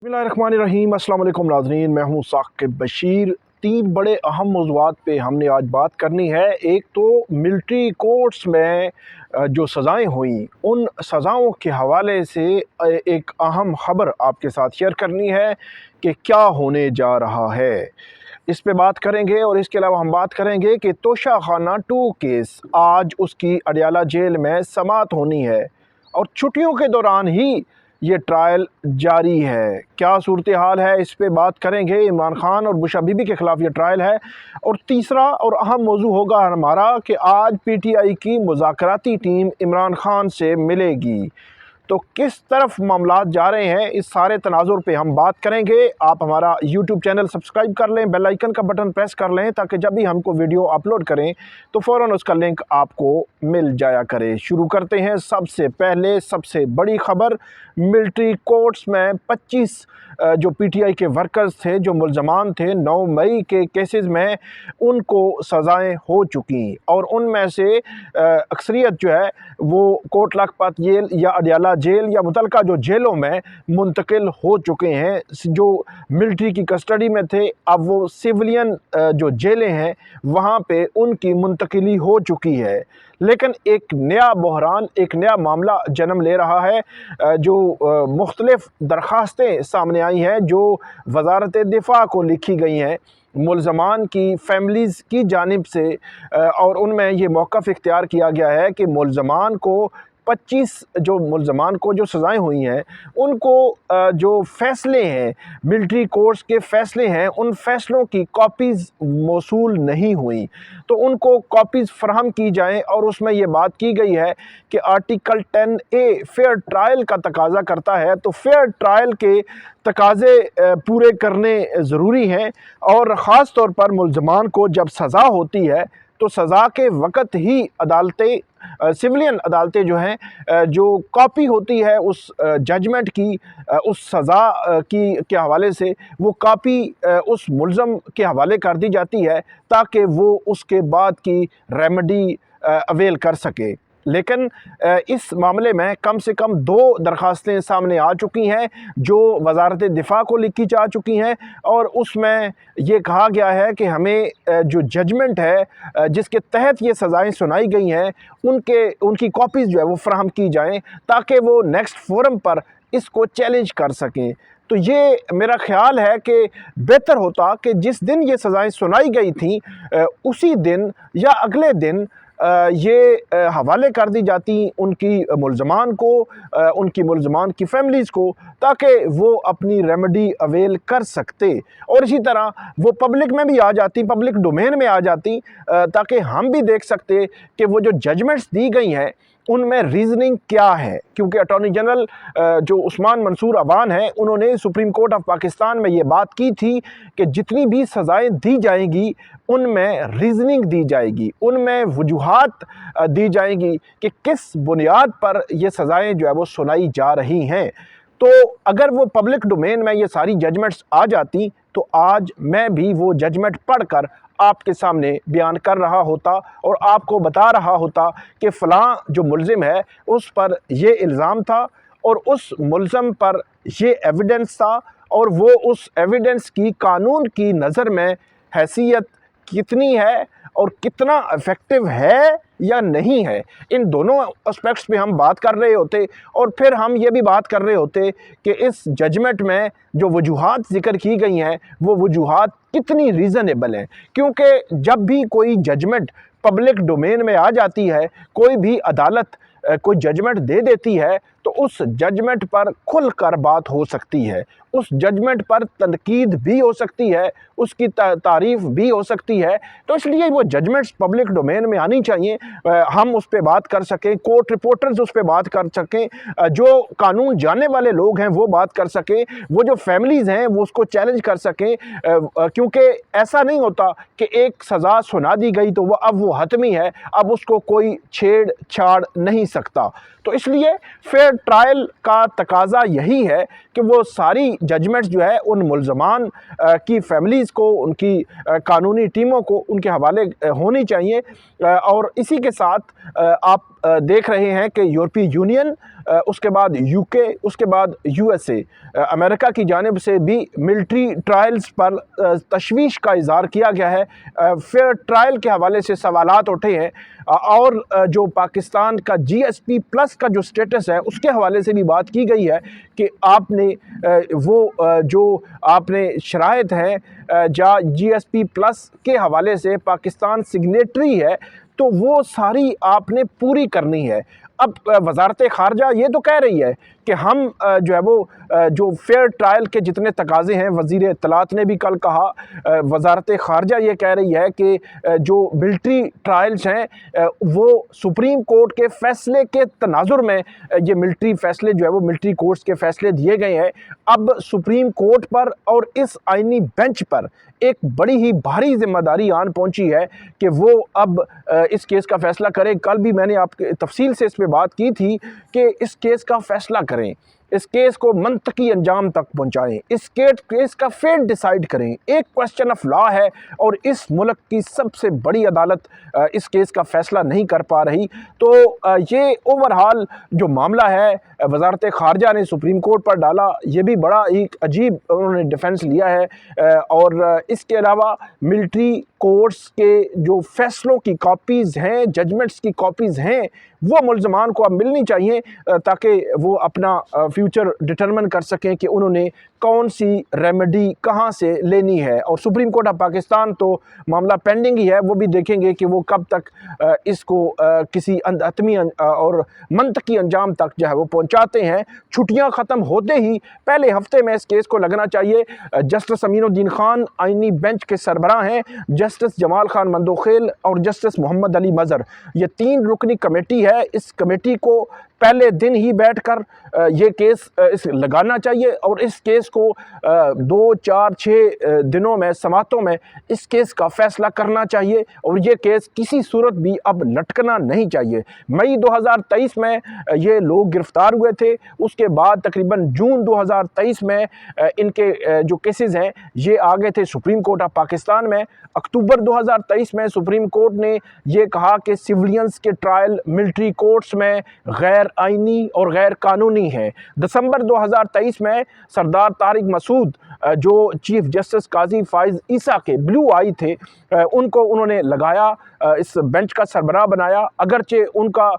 बिस्मिल्लाहिर्रहमानिर्रहीम। अस्सलाम वालेकुम नाज़रीन, मैं हूँ साकिब बशीर। तीन बड़े अहम मौज़ूआत पे हमने आज बात करनी है। एक तो मिलिट्री कोर्ट्स में जो सज़ाएँ हुई, उन सज़ाओं के हवाले से एक अहम ख़बर आपके साथ शेयर करनी है कि क्या होने जा रहा है। इस पे बात करेंगे और इसके अलावा हम बात करेंगे कि तोशा खाना 2 केस आज उसकी अडयाला जेल में समाअत होनी है और छुट्टियों के दौरान ही ये ट्रायल जारी है। क्या सूरत हाल है, इस पे बात करेंगे। इमरान खान और बुशरा बीबी के ख़िलाफ़ ये ट्रायल है। और तीसरा और अहम मौजू होगा हमारा कि आज PTI की मुज़ाकराती टीम इमरान खान से मिलेगी, तो किस तरफ मामलात जा रहे हैं, इस सारे तनाजुर पे हम बात करेंगे। आप हमारा यूट्यूब चैनल सब्सक्राइब कर लें, बेल आइकन का बटन प्रेस कर लें ताकि जब भी हमको वीडियो अपलोड करें तो फ़ौरन उसका लिंक आपको मिल जाया करे। शुरू करते हैं सबसे पहले सबसे बड़ी ख़बर। मिलिट्री कोर्ट्स में 25 जो PTI के वर्कर्स थे, जो मुल्ज़मान थे 9 मई के केसेस में, उनको सज़ाएँ हो चुकी और उनमें से अक्सरियत जो है वो कोट लखपत जेल या अडयाला जेल या मुतलका जो जेलों में मुंतकिल हो चुके हैं। जो मिलिट्री की कस्टडी में थे, अब वो सिविलियन जो जेलें हैं वहाँ पे उनकी मुंतकिली हो चुकी है। लेकिन एक नया बहरान, एक नया मामला जन्म ले रहा है। जो मुख्तलिफ़ दरख्वास्तें सामने आई हैं जो वज़ारत दिफ़ा को लिखी गई हैं मुल्ज़मान की फ़ैमिलीज़ की जानिब से, और उनमें ये मौक़िफ़ इख्तियार किया गया है कि मुल्ज़मान को 25 जो मुल्ज़मान को जो सज़ाएँ हुई हैं उनको जो फ़ैसले हैं, मिलिट्री कोर्ट्स के फ़ैसले हैं, उन फ़ैसलों की कॉपीज़ मौसूल नहीं हुई, तो उनको कॉपीज़ फ़राहम की जाएँ। और उसमें ये बात की गई है कि आर्टिकल 10A फ़ेयर ट्रायल का तकाज़ा करता है, तो फ़ेयर ट्रायल के तकाज़े पूरे करने ज़रूरी हैं। और ख़ास तौर पर मुल्ज़मान को जब सज़ा होती है तो सज़ा के वक़्त ही अदालतें, सिविलियन अदालतें जो हैं, जो कॉपी होती है उस जजमेंट की, उस सज़ा की के हवाले से वो कॉपी उस मुल्ज़म के हवाले कर दी जाती है ताकि वो उसके बाद की रेमेडी अवेल कर सके। लेकिन इस मामले में कम से कम 2 दरख्वास्तें सामने आ चुकी हैं जो वज़ारत दिफ़ा को लिखी जा चुकी हैं और उसमें ये कहा गया है कि हमें जो जजमेंट है जिसके तहत ये सज़ाएँ सुनाई गई हैं उनकी कॉपीज़ जो है वो फ़राहम की जाएँ ताकि वो नेक्स्ट फोरम पर इसको चैलेंज कर सकें। तो ये मेरा ख़्याल है कि बेहतर होता कि जिस दिन ये सज़ाएँ सुनाई गई थीं उसी दिन या अगले दिन ये हवाले कर दी जाती उनकी मुल्ज़मान को, उनकी मुल्ज़मान की फ़ैमिलीज़ को, ताकि वो अपनी रेमेडी अवेल कर सकते और इसी तरह वो पब्लिक में भी आ जाती, पब्लिक डोमेन में आ जाती, ताकि हम भी देख सकते कि वो जो जजमेंट्स दी गई हैं उनमें रीज़निंग क्या है। क्योंकि अटॉर्नी जनरल जो उस्मान मंसूर अवान हैं, उन्होंने सुप्रीम कोर्ट ऑफ पाकिस्तान में ये बात की थी कि जितनी भी सज़ाएँ दी जाएंगी उनमें रीज़निंग दी जाएगी, उनमें वजूहात दी जाएंगी कि किस बुनियाद पर ये सज़ाएँ जो है वो सुनाई जा रही हैं। तो अगर वो पब्लिक डोमेन में ये सारी जजमेंट्स आ जाती तो आज मैं भी वो जजमेंट पढ़कर आपके सामने बयान कर रहा होता और आपको बता रहा होता कि फ़लाँ जो मुल्ज़िम है उस पर ये इल्ज़ाम था और उस मुल्ज़म पर ये एविडेंस था और वो उस एविडेंस की कानून की नज़र में हैसियत कितनी है और कितना इफ़ेक्टिव है या नहीं है। इन दोनों एस्पेक्ट्स पे हम बात कर रहे होते और फिर हम ये भी बात कर रहे होते कि इस जजमेंट में जो वजूहात ज़िक्र की गई हैं वो वजूहात कितनी रीज़नेबल हैं। क्योंकि जब भी कोई जजमेंट पब्लिक डोमेन में आ जाती है, कोई भी अदालत कोई जजमेंट दे देती है तो उस जजमेंट पर खुलकर बात हो सकती है, उस जजमेंट पर तनकीद भी हो सकती है, उसकी तारीफ़ भी हो सकती है। तो इसलिए वो जजमेंट्स पब्लिक डोमेन में आनी चाहिए, हम उस पर बात कर सकें, कोर्ट रिपोर्टर्स उस पर बात कर सकें, जो कानून जानने वाले लोग हैं वो बात कर सकें, वो जो फैमिलीज़ हैं वो उसको चैलेंज कर सकें। क्योंकि ऐसा नहीं होता कि एक सज़ा सुना दी गई तो वो हतमी है, अब उसको कोई छेड़ छाड़ नहीं सकता। तो इसलिए फेयर ट्रायल का तकाज़ा यही है कि वो सारी जजमेंट्स जो है उन मुल्ज़मान की फैमिलीज़ को, उनकी कानूनी टीमों को उनके हवाले होनी चाहिए। और इसी के साथ आप देख रहे हैं कि यूरोपीय यूनियन, उसके बाद यूके, उसके बाद यूएसए, अमेरिका की जानिब से भी मिलिट्री ट्रायल्स पर तशवीश का इज़हार किया गया है। फेयर ट्रायल के हवाले से सवालात उठे हैं और जो पाकिस्तान का जीएसपी प्लस का जो स्टेटस है उसके हवाले से भी बात की गई है कि आपने जो आपने शराइत हैं जा जीएसपी प्लस के हवाले से पाकिस्तान सिग्नेटरी है तो वो सारी आपने पूरी करनी है। अब वजारत ख़ारजा ये तो कह रही है कि हम जो है वो जो फेयर ट्रायल के जितने तकाज़े हैं, वज़ीर इत्तलात ने भी कल कहा, वजारत ख़ारजा ये कह रही है कि जो मिलिट्री ट्रायल्स हैं वो सुप्रीम कोर्ट के फ़ैसले के तनाजुर में ये मिलिट्री फ़ैसले जो है वो मिलिट्री कोर्ट्स के फ़ैसले दिए गए हैं। अब सुप्रीम कोर्ट पर और इस आइनी बेंच पर एक बड़ी ही भारी जिम्मेदारी आन पहुंची है कि वो अब इस केस का फ़ैसला करें। कल भी मैंने आपके तफसील से इस पर बात की थी कि इस केस का फ़ैसला करें, इस केस को मंतकी अंजाम तक पहुंचाएं, इस केस का फेट डिसाइड करें। एक क्वेश्चन ऑफ लॉ है और इस मुल्क की सबसे बड़ी अदालत इस केस का फ़ैसला नहीं कर पा रही। तो ये ओवरऑल जो मामला है वजारत ख़ारजा ने सुप्रीम कोर्ट पर डाला, ये भी बड़ा एक अजीब उन्होंने डिफेंस लिया है। और इसके अलावा मिलिट्री कोर्ट्स के जो फ़ैसलों की कॉपीज़ हैं, जजमेंट्स की कॉपीज़ हैं, वो मुल्ज़मान को अब मिलनी चाहिए ताकि वो अपना फ्यूचर डिटरमिन कर सकें कि उन्होंने कौन सी रेमेडी कहाँ से लेनी है। और सुप्रीम कोर्ट ऑफ पाकिस्तान तो मामला पेंडिंग ही है, वो भी देखेंगे कि वो कब तक इसको किसी हतमी और मंतकी अंजाम तक जो है वो पहुँचाते हैं। छुट्टियाँ ख़त्म होते ही पहले हफ्ते में इस केस को लगना चाहिए। जस्टिस अमीनुद्दीन खान आइनी बेंच के सरबराह हैं, जस्टिस जमाल खान मंदोखेल और जस्टिस मोहम्मद अली मज़हर, ये 3 रुकनी कमेटी है। इस कमेटी को पहले दिन ही बैठकर ये केस इस लगाना चाहिए और इस केस को 2, 4, 6 दिनों में, समातों में इस केस का फ़ैसला करना चाहिए और ये केस किसी सूरत भी अब लटकना नहीं चाहिए। मई 2023 में ये लोग गिरफ़्तार हुए थे, उसके बाद तकरीबन जून 2023 में इनके जो केसेस हैं ये आ गए थे सुप्रीम कोर्ट ऑफ पाकिस्तान में। अक्टूबर 2023 में सुप्रीम कोर्ट ने ये कहा कि सिविलियंस के ट्रायल मिलिट्री कोर्ट्स में गैर आइनी और गैर कानूनी है। दिसंबर 2023 में सरदार तारिक मसूद जो चीफ जस्टिस काजी फाइज ईसा के ब्लू आई थे, उनको उन्होंने लगाया, इस बेंच का सरबराह बनाया। अगरचे उनका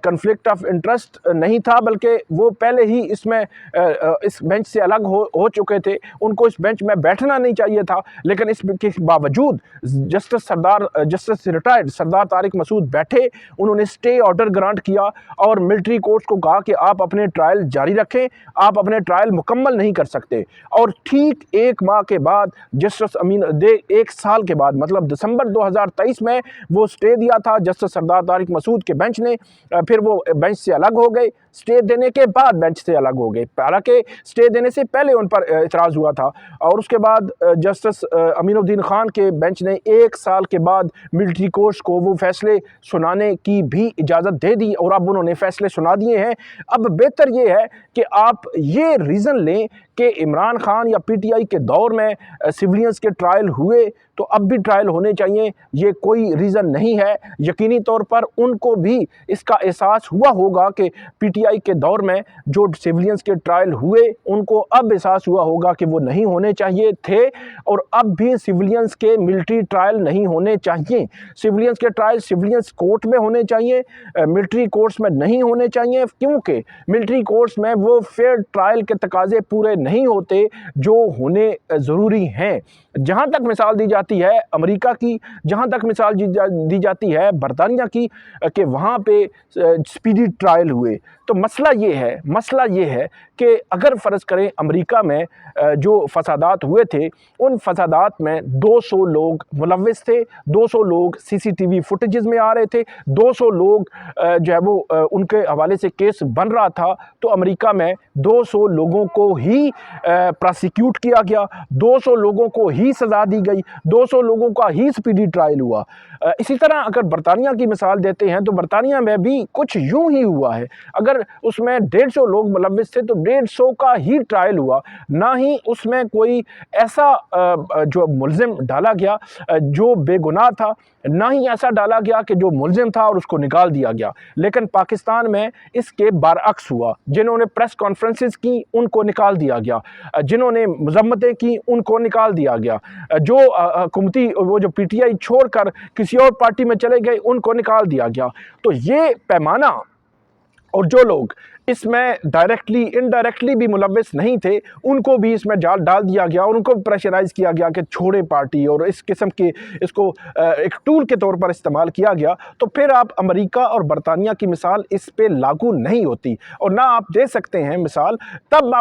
कन्फ्लिक्ट ऑफ इंटरेस्ट नहीं था, बल्कि वो पहले ही इसमें इस बेंच से अलग हो चुके थे, उनको इस बेंच में बैठना नहीं चाहिए था, लेकिन इसके बावजूद जस्टिस रिटायर्ड सरदार तारिक मसूद बैठे। उन्होंने स्टे ऑर्डर ग्रांट किया और मिलिट्री कोर्ट्स को कहा कि आप अपने ट्रायल जारी रखें, आप अपने ट्रायल मुकम्मल नहीं कर सकते। और ठीक 1 माह के बाद जस्टिस 1 साल के बाद, मतलब दिसंबर 2023 में वो स्टे दिया था जस्टिस सरदार तारिक मसूद के बेंच ने। फिर वो बेंच से अलग हो गए, स्टे देने के बाद बेंच से अलग हो गए, हालांकि स्टे देने से पहले उन पर इतराज़ हुआ था। और उसके बाद जस्टिस अमीनुद्दीन खान के बेंच ने 1 साल के बाद मिलिट्री कोर्ट्स को वो फैसले सुनाने की भी इजाज़त दे दी और अब उन्होंने फैसले सुना दिए हैं। अब बेहतर ये है कि आप ये रीज़न लें कि इमरान खान या पीटीआई के दौर में सिविलियंस के ट्रायल हुए तो अब भी ट्रायल होने चाहिए, ये कोई रीज़न नहीं है। यकीनी तौर पर उनको भी इसका एहसास हुआ होगा कि पीटीआई के दौर में जो सिविलियंस के ट्रायल हुए उनको अब एहसास हुआ होगा कि वो नहीं होने चाहिए थे, और अब भी सिविलियंस के मिलिट्री ट्रायल नहीं होने चाहिए। सिविलियंस के ट्रायल सिविलियंस कोर्ट में होने चाहिए, मिलिट्री कोर्ट्स में नहीं होने चाहिए, क्योंकि मिलिट्री कोर्ट्स में वो फेयर ट्रायल के तकाजे पूरे नहीं होते जो होने ज़रूरी हैं। जहाँ तक मिसाल दी जाती है अमेरिका की, जहाँ तक मिसाल दी जाती है बरतानिया की कि वहाँ पे स्पीडी ट्रायल हुए, तो मसला ये है कि अगर फ़र्ज़ करें अमेरिका में जो फसादात हुए थे, उन फसादात में 200 लोग मुलव्विस थे, 200 लोग सीसीटीवी फुटेजेस में आ रहे थे, 200 लोग जो है वो उनके हवाले से केस बन रहा था, तो अमेरिका में 200 लोगों को ही प्रोसिक्यूट किया गया, 200 लोगों को ही सज़ा दी गई, 200 लोगों का ही स्पीडी ट्रायल हुआ। इसी तरह अगर बरतानिया की मिसाल देते हैं तो बरतानिया में भी कुछ यूं ही हुआ है। अगर उसमें 150 लोग मुलव्विस थे तो 150 का ही ट्रायल हुआ, ना ही उसमें कोई ऐसा जो मुलजिम डाला गया जो बेगुनाह था, ना ही ऐसा डाला गया कि जो मुलजिम था और उसको निकाल दिया गया। लेकिन पाकिस्तान में इसके बरअक्स हुआ। जिन्होंने प्रेस कॉन्फ्रेंसेस की उनको निकाल दिया गया, जिन्होंने मजम्मतें की उनको निकाल दिया गया, जो हुकूमती वो जो पीटीआई छोड़कर किसी और पार्टी में चले गए उनको निकाल दिया गया। तो ये पैमाना, और जो लोग इसमें डायरेक्टली इनडायरेक्टली भी मुलव्वस नहीं थे उनको भी इसमें डाल दिया गया और उनको प्रेशराइज किया गया कि छोड़े पार्टी, और इस किस्म के इसको एक टूल के तौर पर इस्तेमाल किया गया। तो फिर आप अमेरिका और बरतानिया की मिसाल इस पे लागू नहीं होती, और ना आप दे सकते हैं मिसाल।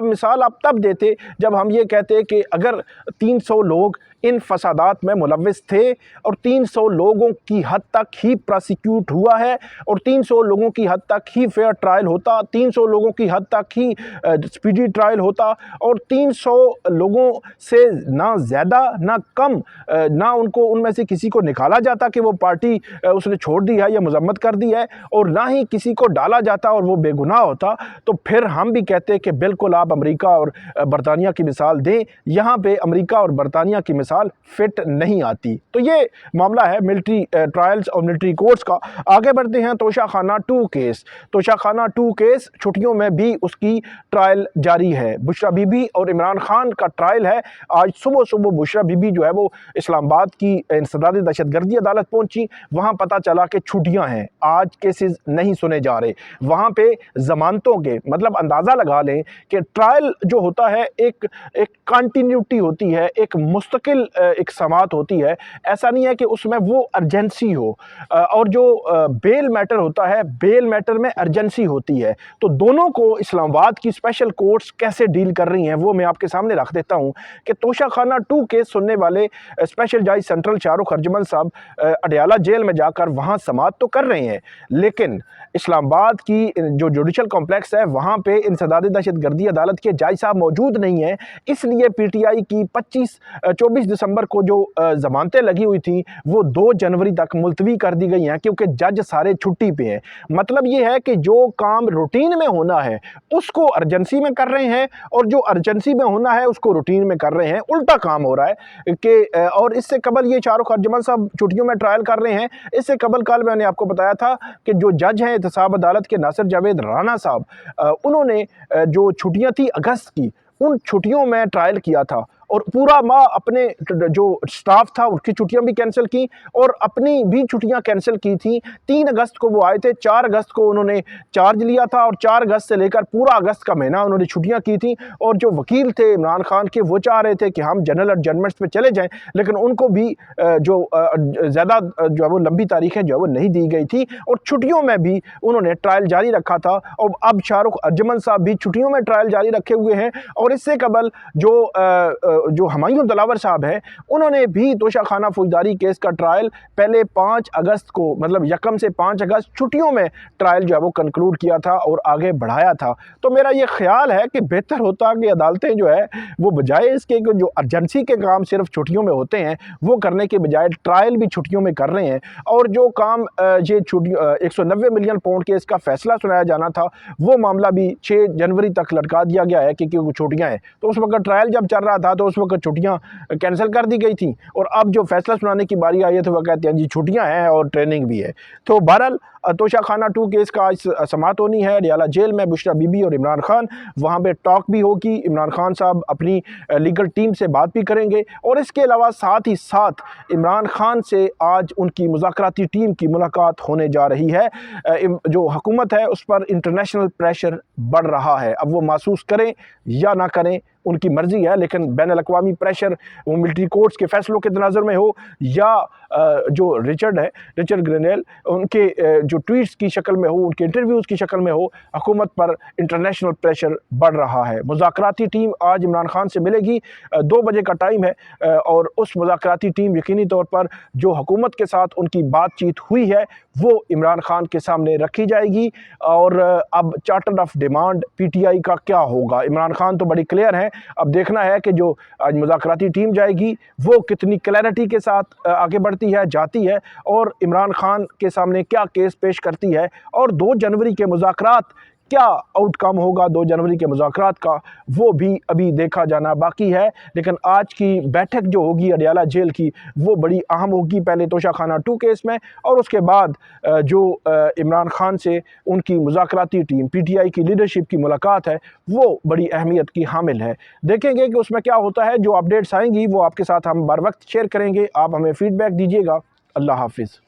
मिसाल आप तब देते जब हम ये कहते कि अगर 300 लोग इन फसादात में मुलव्वस थे और 300 लोगों की हद तक ही प्रोसिक्यूट हुआ है और 300 लोगों की हद तक ही फेयर ट्रायल होता, 300 लोगों की हद तक ही स्पीडी ट्रायल होता, और 300 लोगों से ना ज़्यादा ना कम, ना उनको उनमें से किसी को निकाला जाता कि वो पार्टी उसने छोड़ दी है या मजम्मत कर दी है, और ना ही किसी को डाला जाता और वो बेगुनाह होता, तो फिर हम भी कहते कि बिल्कुल आप अमेरिका और बरतानिया की मिसाल दें। यहाँ पे अमेरिका और बरतानिया की मिसाल फिट नहीं आती। तो ये मामला है मिलिट्री ट्रायल्स और मिलिट्री कोर्ट्स का। आगे बढ़ते हैं। तोशाखाना 2 केस। तोशाखाना 2 केस छुट्टियों में भी उसकी ट्रायल जारी है। बुशरा बीबी और इमरान खान का ट्रायल है। आज सुबह सुबह बुशरा बीबी जो है वो इस्लामाबाद की इंसदादी दहशतगर्दी अदालत पहुंची। वहां पता चला कि छुट्टियां हैं, आज केसेस नहीं सुने जा रहे। वहां पे जमानतों के मतलब अंदाज़ा लगा लें कि ट्रायल जो होता है एक कंटिन्यूटी होती है, एक मुस्तकिल एक समात होती है। ऐसा नहीं है कि उसमें वो अर्जेंसी हो, और जो बेल मैटर होता है, बेल मैटर में अर्जेंसी होती है। तो दोनों को इस्लामाबाद की स्पेशल कोर्ट्स कैसे डील कर रही हैं वो मैं आपके सामने रख देता हूं कि तोशाखाना 2 केस सुनने वाले स्पेशल जज सेंट्रल शाहरुख अर्जमन साहब अडयाला जेल में जाकर वहां समात तो कर रहे हैं, लेकिन इस्लामाबाद की जो जुडिशल कॉम्प्लेक्स है वहां पे इंसदादी दहशतगर्दी अदालत के जज साहब मौजूद नहीं है। इसलिए पीटीआई की 24 दिसंबर को जो जमानतें लगी हुई थी वो 2 जनवरी तक मुलतवी कर दी गई हैं, क्योंकि जज सारे छुट्टी पे हैं। मतलब ये है कि जो काम रूटीन में होना है उसको अर्जेंसी में कर रहे हैं, और जो अर्जेंसी में होना है उसको रूटीन में कर रहे हैं। उल्टा काम हो रहा है कि और इससे कबल ये शाहरुख अर्जमन साहब छुट्टियों में ट्रायल कर रहे हैं। इससे कबल कल मैंने आपको बताया था कि जो जज हैं एहतसाब अदालत के नासिर जावेद राना साहब, उन्होंने जो छुट्टियां थी अगस्त की, उन छुट्टियों में ट्रायल किया था, और पूरा माह अपने जो स्टाफ था उनकी छुट्टियां भी कैंसिल की और अपनी भी छुट्टियां कैंसिल की थी। 3 अगस्त को वो आए थे, 4 अगस्त को उन्होंने चार्ज लिया था, और 4 अगस्त से लेकर पूरा अगस्त का महीना उन्होंने छुट्टियां की थी। और जो वकील थे इमरान खान के, वो चाह रहे थे कि हम जनरल एडजमेंट्स पे चले जाएं, लेकिन उनको भी जो ज़्यादा जो है वो लंबी तारीखें जो है वो नहीं दी गई थी, और छुट्टियों में भी उन्होंने ट्रायल जारी रखा था। और अब शाहरुख अर्जमन साहब भी छुट्टियों में ट्रायल जारी रखे हुए हैं। और इससे कबल जो हुमायूं दिलावर साहब है, उन्होंने भी तोशाखाना फौजदारी केस का ट्रायल पहले 5 अगस्त को, मतलब यकम से 5 अगस्त छुट्टियों में ट्रायल जो है वो कंक्लूड किया था और आगे बढ़ाया था। तो मेरा ये ख्याल है कि बेहतर होता कि अदालतें जो है वो बजाय इसके जो अर्जेंसी के काम सिर्फ छुट्टियों में होते हैं वो करने के बजाय ट्रायल भी छुट्टियों में कर रहे हैं। और जो काम ये 190 मिलियन पाउंड केस का फैसला सुनाया जाना था, वो मामला भी 6 जनवरी तक लटका दिया गया है क्योंकि छुट्टियाँ हैं। तो उस वक्त ट्रायल जब चल रहा था तो उस वक्त छुट्टियां कैंसिल कर दी गई थी, और अब जो फैसला सुनाने की बारी आई है तो वह कहते हैं जी छुट्टियां हैं और ट्रेनिंग भी है। तो बहरहाल तोशाखाना 2 केस का आज समात होनी है अडयाला जेल में, बुशरा बीबी और इमरान खान, वहाँ पे टॉक भी होगी। इमरान खान साहब अपनी लीगल टीम से बात भी करेंगे, और इसके अलावा साथ ही साथ इमरान खान से आज उनकी मुज़ाकराती टीम की मुलाकात होने जा रही है। जो हुकूमत है उस पर इंटरनेशनल प्रेशर बढ़ रहा है। अब वो महसूस करें या ना करें उनकी मर्जी है, लेकिन बैन अल-अक़वामी प्रेशर वो मिलिट्री कोर्ट्स के फैसलों के तनाज़ुर में हो या जो रिचर्ड ग्रेनेल उनके जो ट्वीट्स की शक्ल में हो, उनके इंटरव्यूज़ की शक्ल में हो, हुकूमत पर इंटरनेशनल प्रेशर बढ़ रहा है। मुज़ाकराती टीम आज इमरान खान से मिलेगी, 2 बजे का टाइम है, और उस मुज़ाकराती टीम यकीनी तौर पर जो हुकूमत के साथ उनकी बातचीत हुई है वो इमरान खान के सामने रखी जाएगी। और अब चार्टर ऑफ डिमांड पीटीआई का क्या होगा, इमरान खान तो बड़ी क्लियर है। अब देखना है कि जो आज मुज़ाकराती टीम जाएगी वो कितनी क्लैरिटी के साथ आगे बढ़ती है, जाती है, और इमरान खान के सामने क्या केस पेश करती है, और 2 जनवरी के मुज़ाकरात क्या आउटकम होगा 2 जनवरी के मुज़ाकरात का, वो भी अभी देखा जाना बाकी है। लेकिन आज की बैठक जो होगी अडयाला जेल की, वो बड़ी अहम होगी। पहले तोशाखाना 2 केस में, और उसके बाद जो इमरान खान से उनकी मुज़ाकराती टीम PTI की लीडरशिप की मुलाकात है, वो बड़ी अहमियत की हामिल है। देखेंगे कि उसमें क्या होता है। जो अपडेट्स आएंगी वो आपके साथ हम बर वक्त शेयर करेंगे। आप हमें फ़ीडबैक दीजिएगा। अल्लाह हाफिज़।